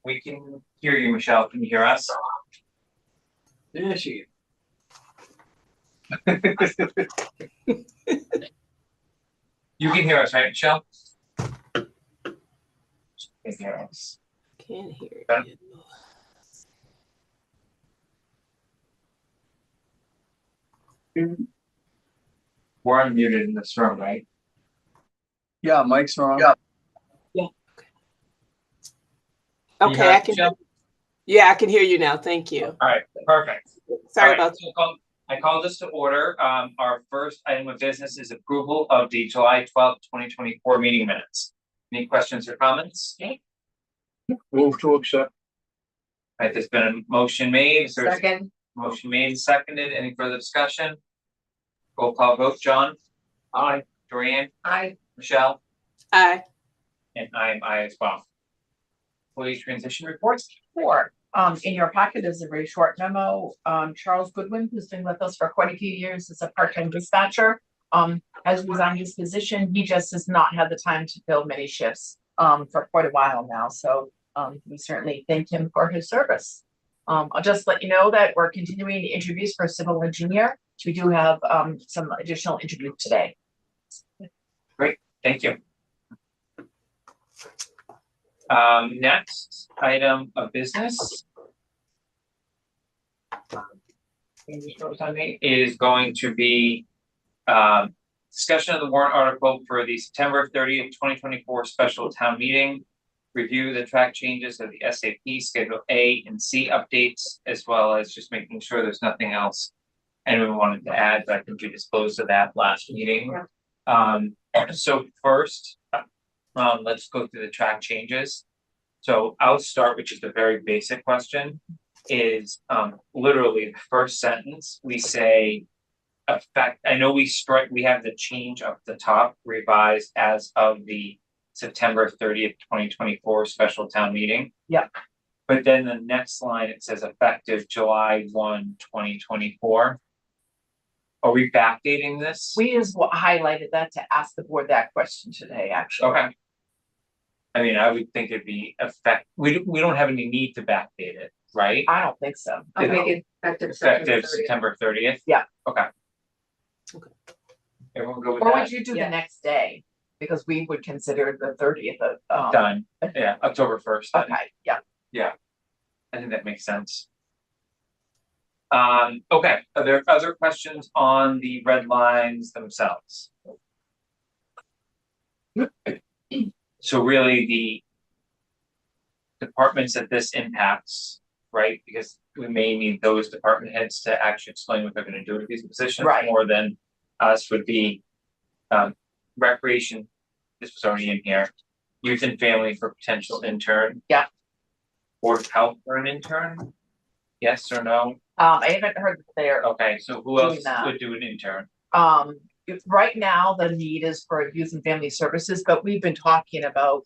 We can hear you, Michelle. Can you hear us? Yeah, she. You can hear us, right, Michelle? She can hear us. Can't hear Okay. you. We're unmuted in this room, right? Yeah, Mike's wrong. Yeah. Can you Okay, hear I us, can. Michelle? Yeah, I can hear you now. Thank you. All right, perfect. Sorry All right, about so I call this to order. Our first item of business is approval of the July 12th, 2024 meeting minutes. Any questions or comments? All Move to accept. right, there's been a motion made. Is there a Second, motion made and seconded? Any further discussion? Roll call vote. John? Aye. Joanne? I, Michelle? Aye. And I am I as well. Employee transition reports. four. In your packet is a very short memo. Charles Goodwin, who's been with us for quite a few years as a part-time dispatcher, has resigned his position. He just has not had the time to fill many shifts, for quite a while now. So, we certainly thank him for his service. I'll just let you know that we're continuing the interviews for civil engineer. We do have, some additional interviews today. Thank you. Next item of business. Is going to be discussion of the warrant article for the September 30th, 2024 special town meeting. Review the track changes of the SAP Schedule A and C updates, as well as just making sure there's nothing else anyone wanted to add, but I think we disclosed of that last meeting. So first, let's go through the track changes. So I'll start, which is the very basic question, is literally the first sentence, we say effect, I know we have the change up the top, revised as of the September 30th, 2024 special town meeting. Yeah. But then the next line, it says effective July 1, 2024. Are we backdating this? We just highlighted that to ask the board that question today, actually. Okay. I mean, I would think it'd be we don't have any need to backdate it, right? I don't think so. I'll make it Effective September 30th? Yeah. Okay. Okay. Everyone go with Or that? would you do the next day? Because we would consider the 30th of, Done. Yeah, October 1st. then. okay, yeah. I think that makes sense. Okay, are there other questions on the red lines themselves? So really the departments that this impacts, right? Because we may need those department heads to actually explain what they're gonna do with these positions. Right. More than us would be recreation, this was already in here, youth and family for potential intern. Yeah. Board of health for an intern, yes or no? I haven't heard that they're, Okay, so who Doing else that. would do an intern? right now, the need is for youth and family services, but we've been talking about,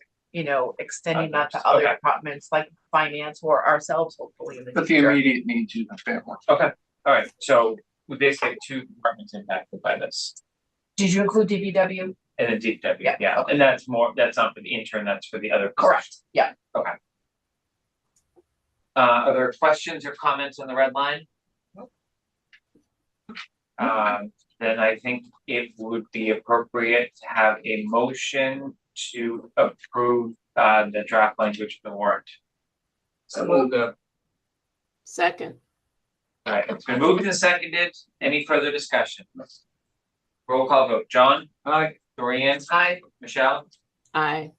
extending that to other Okay. departments like finance or ourselves, hopefully in the But the future. immediate needs of the family. Okay, all right, so we basically have two departments impacted by this. Did you include DPW? And then DPW, Yeah, yeah, okay. and that's not for the intern, that's for the other. Correct, positions. yeah. Okay. Are there questions or comments on the red line? Then I think it would be appropriate to have a motion to approve the draft language of the warrant. So moved up. Second. All right, it's been moved and seconded. Any further discussion? Roll call vote. John? Aye. Dorian? Aye. Michelle? Aye.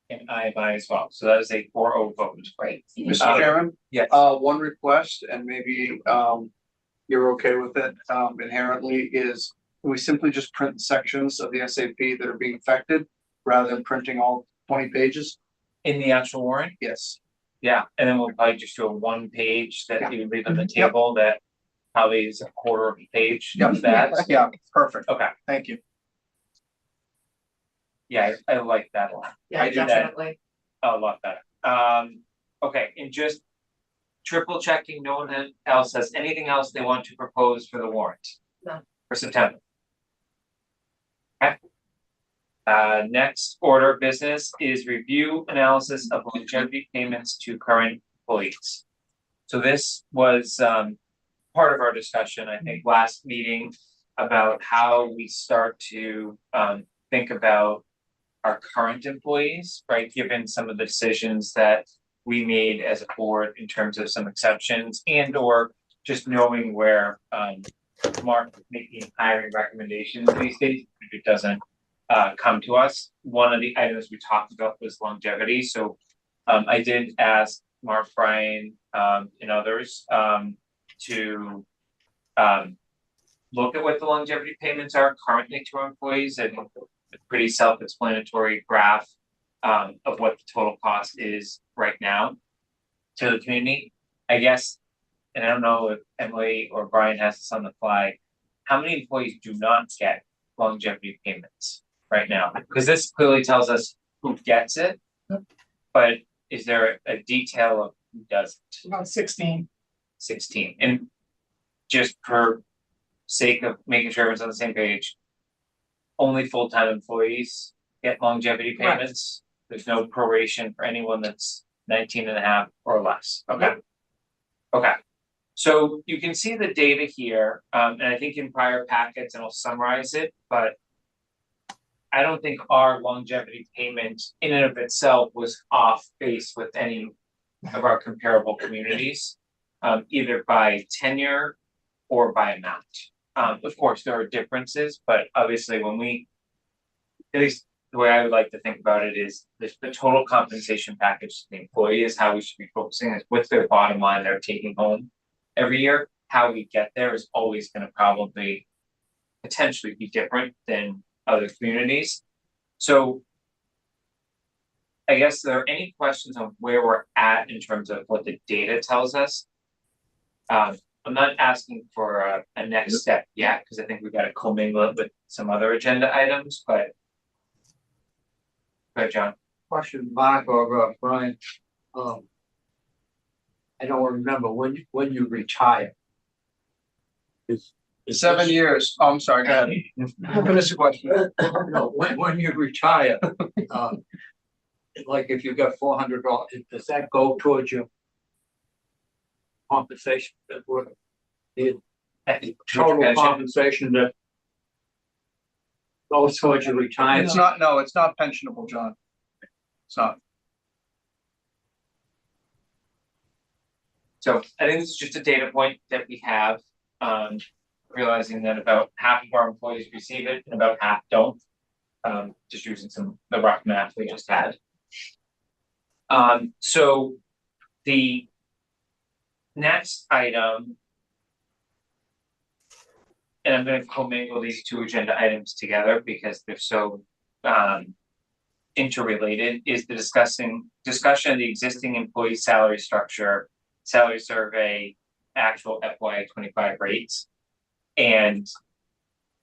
And I by as well. So that is a 4-0 vote. Great. Mr. Chairman, Yes. one request, and maybe you're okay with it inherently, is we simply just print sections of the SAP that are being affected rather than printing all 20 pages? In the actual warrant? Yes. Yeah, and then we'll probably just do a 1 page that Yeah. you leave on the Mhm. Yep. table that probably is a quarter of a page Yep. of that. Yeah, perfect. Okay, Thank you. yeah, I like that a lot. Yeah, I do that. definitely. A lot better. Okay, and just triple checking, no one else has anything else they want to propose for the warrant? No. For September? Okay. Next order of business is review analysis of longevity payments to current employees. So this was part of our discussion, I think, last meeting about how we start to think about our current employees, right? Given some of the decisions that we made as a board in terms of some exceptions and or just knowing where Mark is making hiring recommendations these days, if it doesn't come to us. One of the items we talked about was longevity. So I did ask Mark, Brian, and others to look at what the longevity payments are currently to our employees, and a pretty self-explanatory graph of what the total cost is right now to the community. I guess, and I don't know if Emily or Brian has this on the fly, how many employees do not get longevity payments right now? Because this clearly tells us who gets it, but is there a detail of who doesn't? About 16. 16, and just for sake of making sure everyone's on the same page, only full-time employees get longevity Correct. payments. There's no proration for anyone that's 19 and a half or less. Okay. Okay. So you can see the data here, and I think in prior packets, and I'll summarize it, but I don't think our longevity payment in and of itself was off base with any of our comparable communities, either by tenure or by amount. Of course, there are differences, but obviously when we, at least the way I would like to think about it is the total compensation package to the employee is how we should be focusing, is what's their bottom line they're taking home every year. How we get there is always going to probably potentially be different than other communities. So I guess there are any questions on where we're at in terms of what the data tells us. I'm not asking for a next step yet, because I think we've got to commingle it with some other agenda items, but. Go ahead, John. Question, Mark or Brian. I don't remember when you retire. Is 7 years. Oh, I'm sorry, go ahead. Finish the question. No, when you retire, like if you got $400, does that go towards your compensation? That would the total compensation that goes towards your retirement? It's not, no, it's not pensionable, John. It's not. So I think this is just a data point that we have, realizing that about half of our employees receive it and about half don't. Just using the rough math we just had. So the next item, and I'm going to commingle these two agenda items together because they're so interrelated, is the discussion of the existing employee salary structure, salary survey, actual FY25 rates. And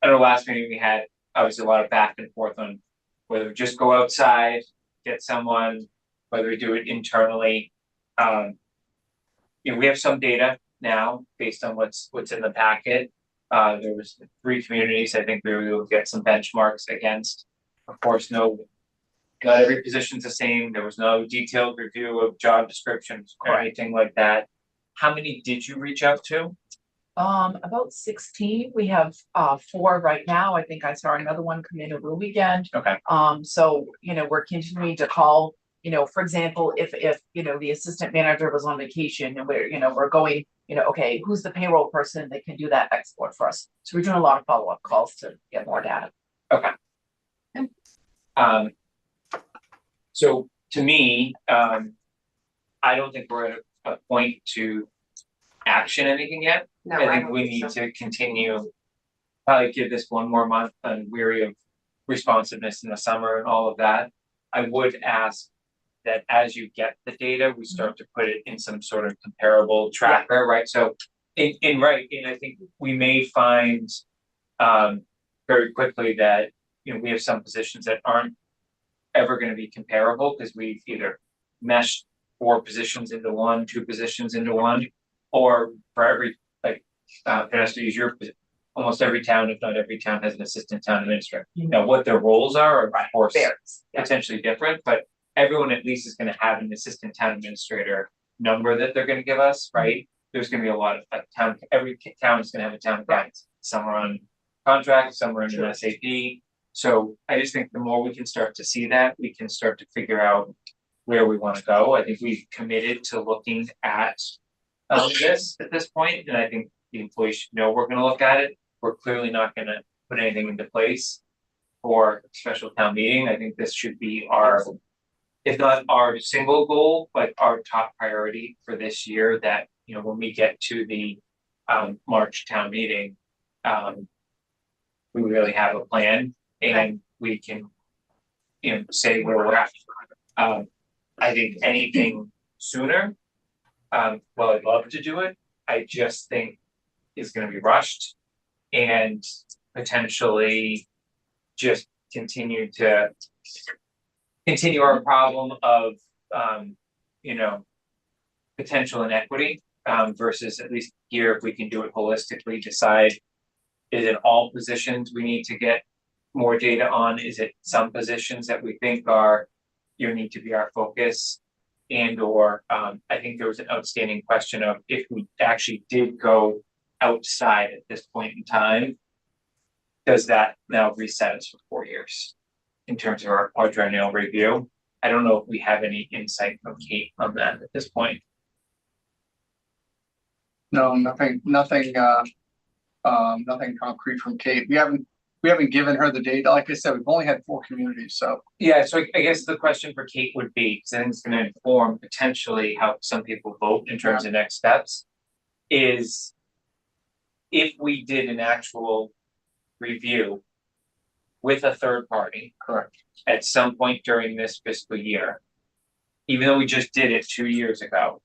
at our last meeting, we had obviously a lot of back and forth on whether we just go outside, get someone, whether we do it internally. We have some data now based on what's in the packet. There was 3 communities I think we were able to get some benchmarks against. Of course, not every position's the same. There was no detailed review of job descriptions or anything like that. How many did you reach out to? About 16. We have 4 right now. I think I saw another one come in over the weekend. Okay. So we're continuing to call. For example, if the assistant manager was on vacation and we're going, okay, who's the payroll person that can do that export for us? So we're doing a lot of follow-up calls to get more data. Okay. So to me, I don't think we're at a point to action anything yet. No, I think we need to continue, probably give this one more month and weary of responsiveness in the summer and all of that. I would ask that as you get the data, we start to put it in some sort of comparable tracker, right? So I think we may find very quickly that we have some positions that aren't ever going to be comparable because we've either meshed 4 positions into one, 2 positions into one, or for every Vanessa, use your almost every town, if not every town, has an assistant town administrator. Now, what their roles are of course Varies. Yeah. potentially different, but everyone at least is gonna have an assistant town administrator number that they're gonna give us, right? There's gonna be a lot of like every town is gonna have a town accountant, some are on contract, some are in an SAP. So I just think the more we can start to see that, we can start to figure out where we wanna go. I think we've committed to looking at this at this point, and I think the employees should know we're gonna look at it. We're clearly not gonna put anything into place for a special town meeting. I think this should be our, if not our single goal, but our top priority for this year, that, you know, when we get to the March town meeting, we really have a plan and we can, you know, say where we're at. I think anything sooner, well, I'd love to do it. I just think is gonna be rushed and potentially just continue our problem of, you know, potential inequity, versus at least here, if we can do it holistically, decide, is it all positions we need to get more data on? Is it some positions that we think are, you need to be our focus? And or, I think there was an outstanding question of if we actually did go outside at this point in time, does that now reset us for 4 years in terms of our quadrennial review? I don't know if we have any insight from Kate on that at this point. No, nothing concrete from Kate. We haven't given her the data. Like I said, we've only had 4 communities, so. Yeah, so I guess the question for Kate would be, because I think it's gonna inform potentially how some people vote in terms of next steps, is if we did an actual review with a third party Correct. at some point during this fiscal year, even though we just did it 2 years ago,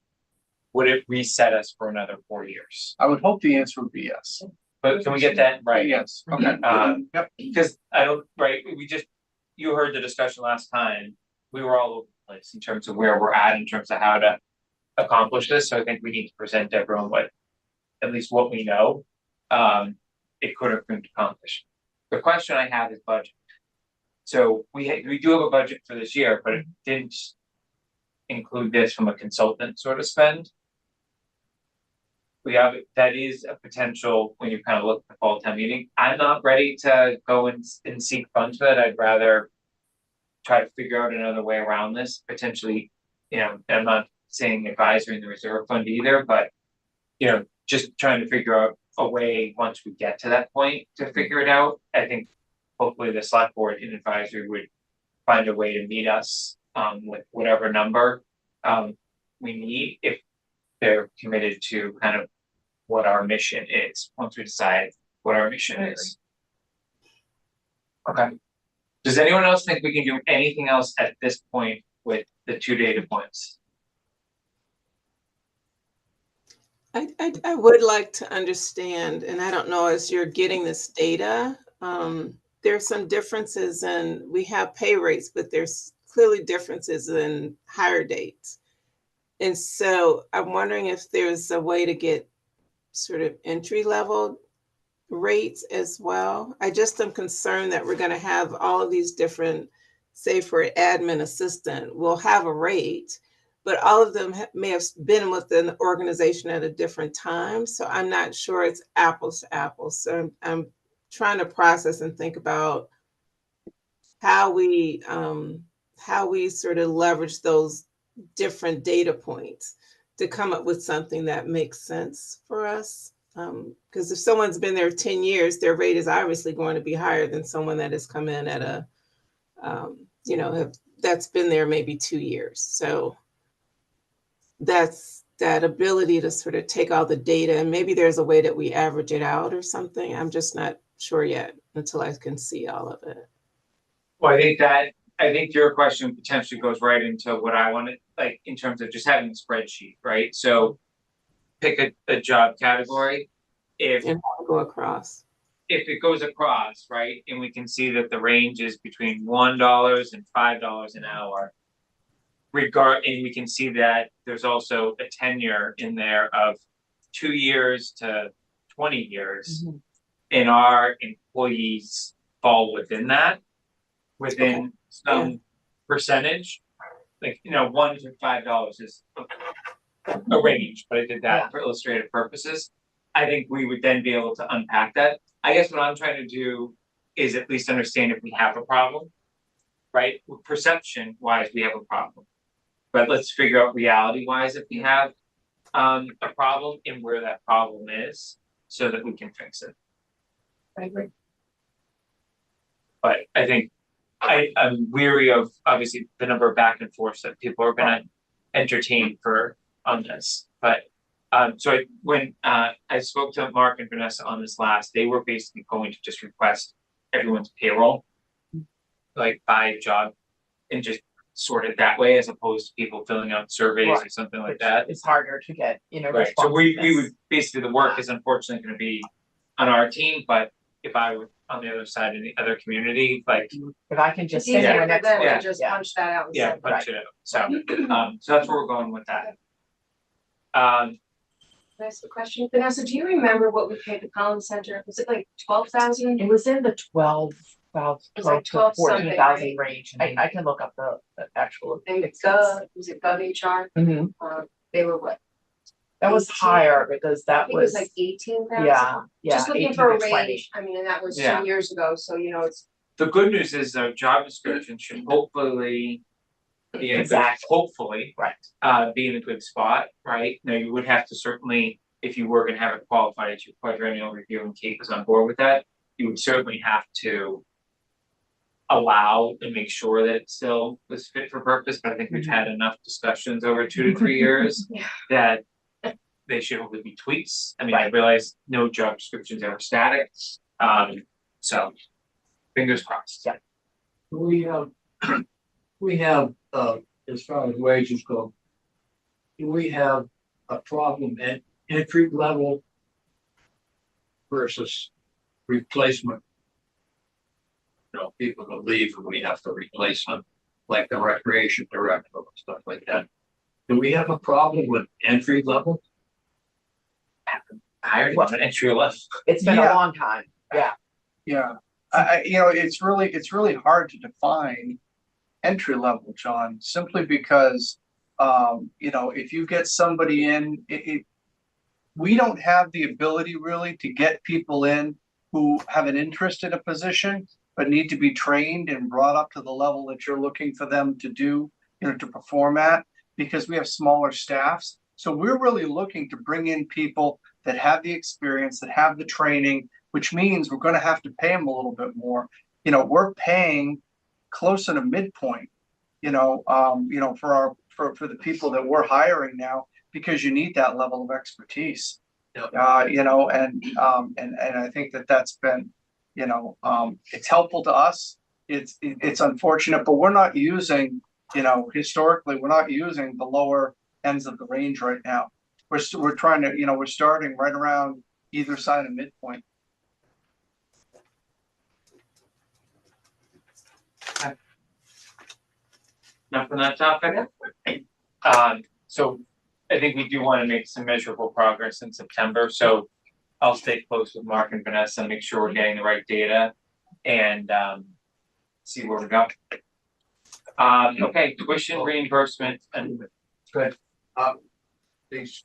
would it reset us for another 4 years? I would hope the answer would be yes. But can we get that right? Yes, okay. Yep. Because I don't, right, you heard the discussion last time, we were all over the place in terms of where we're at, in terms of how to accomplish this, so I think we need to present to everyone at least what we know, it could have been accomplished. The question I have is budget. So we do have a budget for this year, but it didn't include this from a consultant sort of spend. That is a potential when you kind of look at the fall town meeting. I'm not ready to go and seek funds for that. I'd rather try to figure out another way around this, potentially, you know, I'm not saying advisory in the reserve fund either, but, you know, just trying to figure out a way once we get to that point to figure it out. I think hopefully the select board in advisory would find a way to meet us with whatever number we need, if they're committed to kind of what our mission is, once we decide what our mission is. Okay. Does anyone else think we can do anything else at this point with the 2 data points? I would like to understand, and I don't know, as you're getting this data, there's some differences in, we have pay rates, but there's clearly differences in hire dates. And so I'm wondering if there's a way to get sort of entry level rates as well. I just am concerned that we're going to have all of these different, say for admin assistant, we'll have a rate, but all of them may have been within the organization at a different time. So I'm not sure it's apples to apples. So I'm trying to process and think about how we sort of leverage those different data points to come up with something that makes sense for us. Because if someone's been there 10 years, their rate is obviously going to be higher than someone that has come in at a, you know, that's been there maybe 2 years. So that's that ability to sort of take all the data, and maybe there's a way that we average it out or something. I'm just not sure yet until I can see all of it. Well, I think your question potentially goes right into what I wanted, like in terms of just having a spreadsheet, right? So pick a job category. If And go across. If it goes across, right, and we can see that the range is between $1 and $5 an hour. And we can see that there's also a tenure in there of 2 years to 20 years. Mm-hmm. and our employees fall within that. Within some percentage, like, $1 to $5 is a range, but I did Yeah. that for illustrative purposes. I think we would then be able to unpack that. I guess what I'm trying to do is at least understand if we have a problem. Right, perception wise, we have a problem. But let's figure out reality wise if we have a problem and where that problem is so that we can fix it. I agree. But I think I'm weary of obviously the number of back and forths that people are gonna entertain on this. But so when I spoke to Mark and Vanessa on this last, they were basically going to just request everyone's payroll, like by job, and just sort it that way as opposed to people filling out surveys or Right. something like that. It's harder to get, Right, so we responsiveness. would, basically the work is unfortunately gonna be on our team, but if I were on the other side in the other community, like, If I can just It's stay easier here for next them week. to just Yeah. punch that out and yeah, send it. punch it out, so that's where we're going with that. Can I ask a question? Vanessa, do you remember what we paid the Collins Center? Was it like 12,000? It was in the 12 was like to 12 something, 14,000 range. I can look up the actual. And was it GovHR? Mhm. They were what? That was 18? higher because I that think it was was, like 18,000. yeah, Just looking 18 for a to 20. range. I mean, and that was Yeah. 2 years ago, so it's. The good news is our job description should hopefully be in a good, Exactly. hopefully, Right. be in a good spot, right? Now, you would have to certainly, if you were gonna have it qualified at your quadrennial review and Kate was on board with that, you would certainly have to allow and make sure that it still was fit for purpose, but I think we've had enough discussions over 2 to 3 years Yeah. that they should only be tweaks. I mean, I realize no job description's ever static, so fingers crossed. Yeah. We have, as far as wages go, do we have a problem at entry level versus replacement? People will leave and we have to replace them, like the recreation director and stuff like that. Do we have a problem with entry level? Hired an entry level. It's been a Yeah. long time. Yeah. Yeah, it's really hard to define entry level, John, simply because, if you get somebody in, we don't have the ability really to get people in who have an interest in a position, but need to be trained and brought up to the level that you're looking for them to do, to perform at, because we have smaller staffs. So we're really looking to bring in people that have the experience, that have the training, which means we're going to have to pay them a little bit more. We're paying closer to midpoint, for the people that we're hiring now, because you need that level of expertise. Yep. And I think that's been, it's helpful to us. It's unfortunate, but we're not using, historically, we're not using the lower ends of the range right now. We're trying to, we're starting right around either side of midpoint. Enough on that topic. So I think we do want to make some measurable progress in September, so I'll stay close with Mark and Vanessa, make sure we're getting the right data and see where we go. Okay, tuition reimbursement and good. These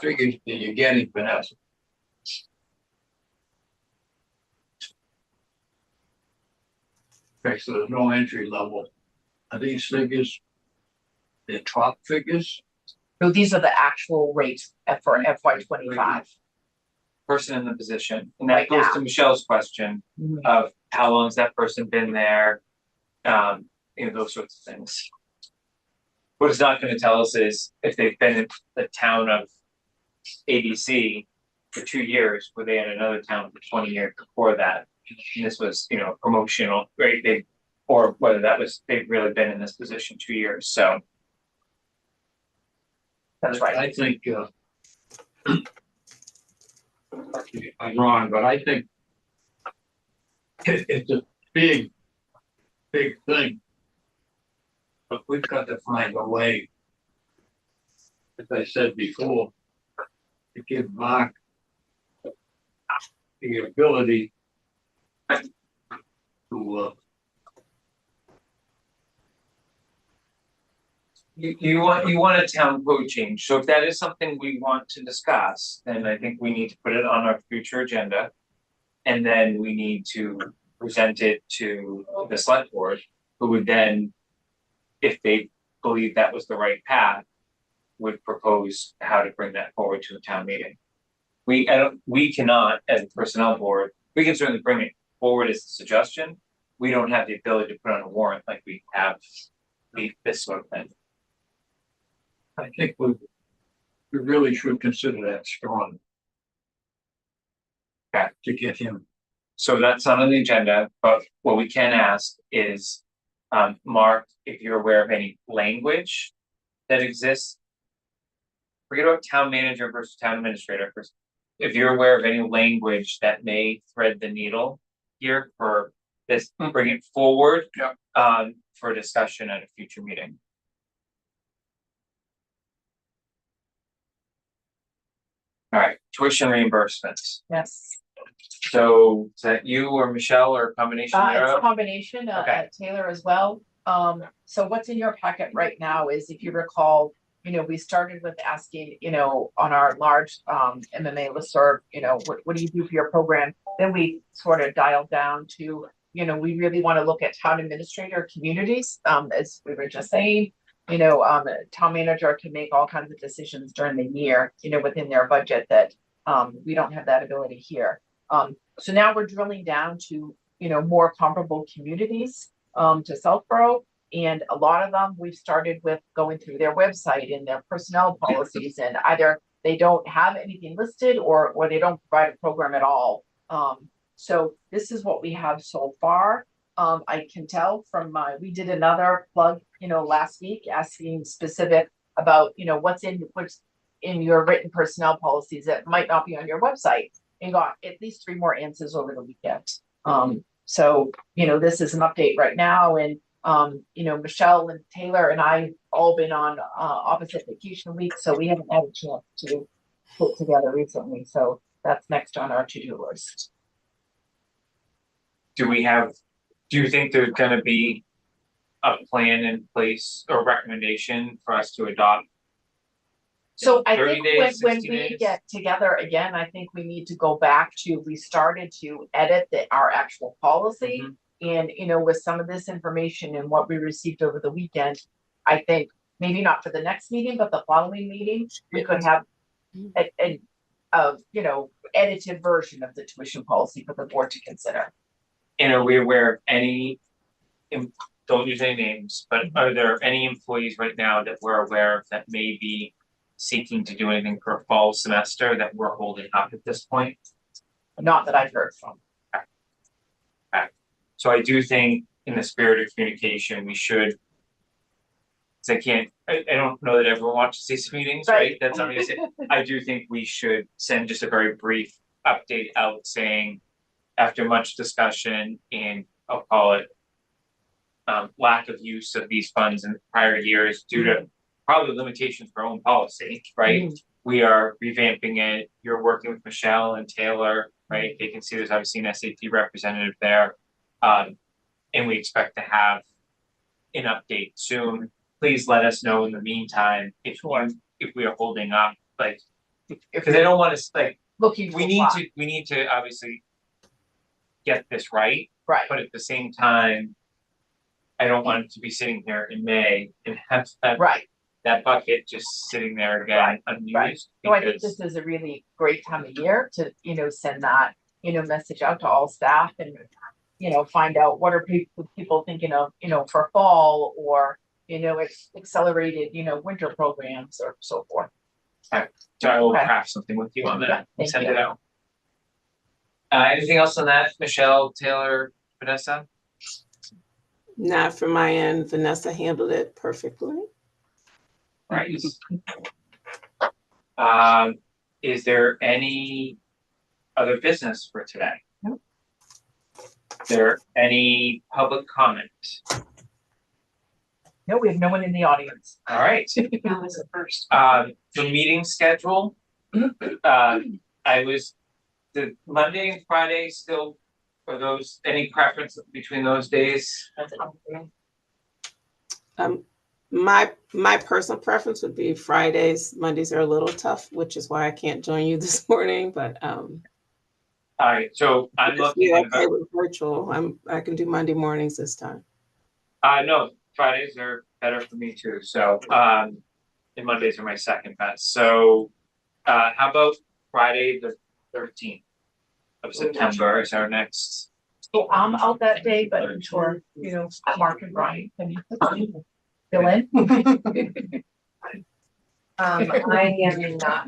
figures that you're getting, Vanessa. Okay, so there's no entry level. Are these figures the top figures? So these are the actual rates for FY 25. Person in the position, and that Right goes now. to Michelle's question of how long has that person been there? Those sorts of things. What it's not gonna tell us is if they've been in the town of ABC for 2 years, were they in another town for 20 years before that? And this was, promotional, right? Or whether they've really been in this position 2 years, so. That's right. I think, I'm wrong, but I think it's a big thing. But we've got to find a way, as I said before, to give Mark, the ability to, You want a town code change, so if that is something we want to discuss, then I think we need to put it on our future agenda. And then we need to present it to the select board, who would then, if they believe that was the right path, would propose how to bring that forward to a town meeting. We cannot, as a personnel board, we can certainly bring it forward as a suggestion. We don't have the ability to put on a warrant like we have this sort of thing. I think we really should consider that strong. Okay. To get him. So that's not on the agenda, but what we can ask is, Mark, if you're aware of any language that exists. Forget about town manager versus town administrator first. If you're aware of any language that may thread the needle here for this, bring it forward. Yeah. For discussion at a future meeting. All right, tuition reimbursements. Yes. So is that you or Michelle or a combination It's a thereof? combination, Okay. Taylor as well. So what's in your packet right now is, if you recall, we started with asking, on our large, MMA listserv, what do you do for your program? Then we sort of dialed down to, we really want to look at town administrator communities, as we were just saying. Town manager can make all kinds of decisions during the year, within their budget that, we don't have that ability here. So now we're drilling down to, more comparable communities, to Southborough. And a lot of them, we've started with going through their website and their personnel policies, and either they don't have anything listed or they don't provide a program at all. So this is what we have so far. I can tell from we did another plug, last week, asking specific about, what's in your written personnel policies that might not be on your website, and got at least 3 more answers over the weekend. So, this is an update right now, and Michelle and Taylor and I all been on opposite vacation week, so we haven't had a chance to put together recently. So that's next on our to-do list. Do you think there's gonna be a plan in place or recommendation for us to adopt? So I 30 think days, when 60 we days? get together again, I think we need to go back to, we started to edit our actual policy. Mhm. And, with some of this information and what we received over the weekend, I think maybe not for the next meeting, but the following meeting, we could have a edited version of the tuition policy for the board to consider. And are we aware of any, don't use any names, but are there any employees right now that we're aware of that may be seeking to do anything for a fall semester that we're holding up at this point? Not that I've heard from. So I do think in the spirit of communication, we should. Cause I don't know that everyone watches these meetings, right? That's obviously, I do think we should send just a very brief update out saying, after much discussion and I'll call it. Lack of use of these funds in prior years due to probably limitations for our own policy, right? We are revamping it. You're working with Michelle and Taylor, right? They can see there's obviously an SAP representative there. And we expect to have an update soon. Please let us know in the meantime if we are holding up, like, because I don't want to like, Looking we need to obviously get this right, right. but at the same time, I don't want it to be sitting here in May and have that bucket just sitting there again unused. So I think this is a really great time of year to, send that, message out to all staff and, find out what are people thinking of, for fall or, accelerated, winter programs or so forth. So I will craft something with you on that and send it out. Anything else on that, Michelle, Taylor, Vanessa? Not from my end. Vanessa handled it perfectly. Right. Is there any other business for today? No. Is there any public comment? No, we have no one in the audience. All right. That was the first. The meeting schedule. I was the Monday and Friday still, are those, any preference between those days? That's it for me. My personal preference would be Fridays. Mondays are a little tough, which is why I can't join you this morning, but Alright, so I'm if looking you're at, okay with virtual, I can do Monday mornings this time. no, Fridays are better for me too, so, and Mondays are my second best, so. How about Friday the 13th of September is our next, So I'm out that day, but I'm sure, Mark and Brian can fill in. I am not.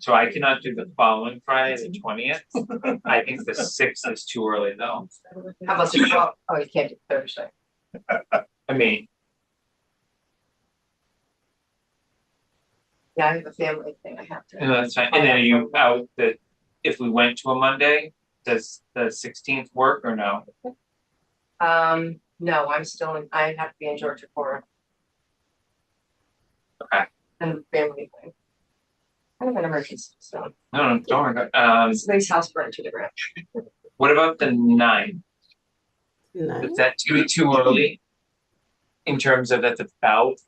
so I cannot do the following Friday, the 20th. I think the 6th is too early though, How about the 12th? Oh, you can't do Thursday. I mean, Yeah, I have a family thing I have to. that's fine, and then are you out the, if we went to a Monday, does the 16th work or no? No, I'm still in, I have to be in Georgia for. Okay. And family thing. Kind of an emergency, so. No, don't worry about, Somebody's house burned to the ground. what about the 9th? Nice. Is that too early? In terms of that's about.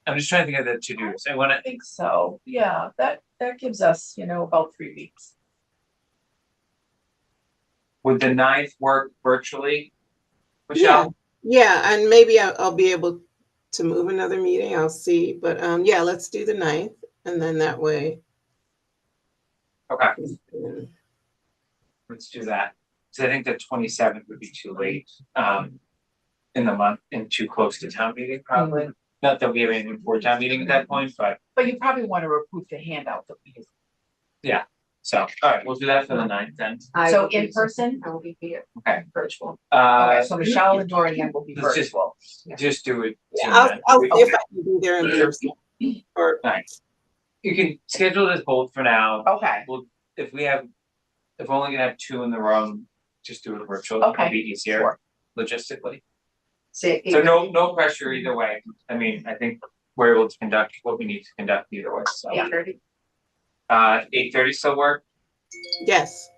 I'm just trying to think of the to-dos, I wanna, I think so, yeah, that gives us, about 3 weeks. would the 9th work virtually? Michelle? Yeah, and maybe I'll be able to move another meeting. I'll see, but yeah, let's do the 9th, and then that way. Okay, um, let's do that, so I think the 27th would be too late, in the month and too close to town meeting probably. Not that we have anything for town meeting at that point, but, But you probably want to approve the handout that we use. so, alright, we'll do that for the 9th then. So in person? I will be here. Okay. Virtual. Okay, so Michelle and Dorian will be let's just- virtual. Just do it. soon I'll, then. I'll see if I can be there in person. Or Nice. You can schedule this both for now, Okay, if we're only gonna have 2 in the room, just do it virtual, it'll Okay, be easier sure. logistically. See. So no pressure either way, I mean, I think we're able to conduct what we need to conduct either way, so. Yeah. 8:30 still work, yes,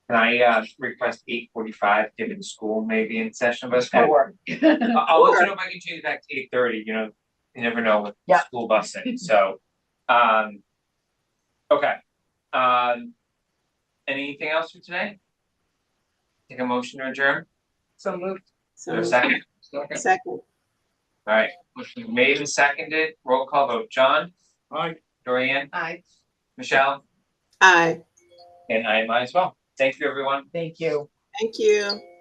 can I request 8:45, given school may be in session, but that'll work. I'll let you know if I can change it back to 8:30, you never know with Yeah. school busing, so, okay. Anything else for today? Take a motion to adjourn, So moved. is there a so second? second, Alright, motion made and seconded, roll call vote, John, Aye. Dorian, Aye. Michelle, aye, and I am I as well, thank you, everyone. Thank you. thank you.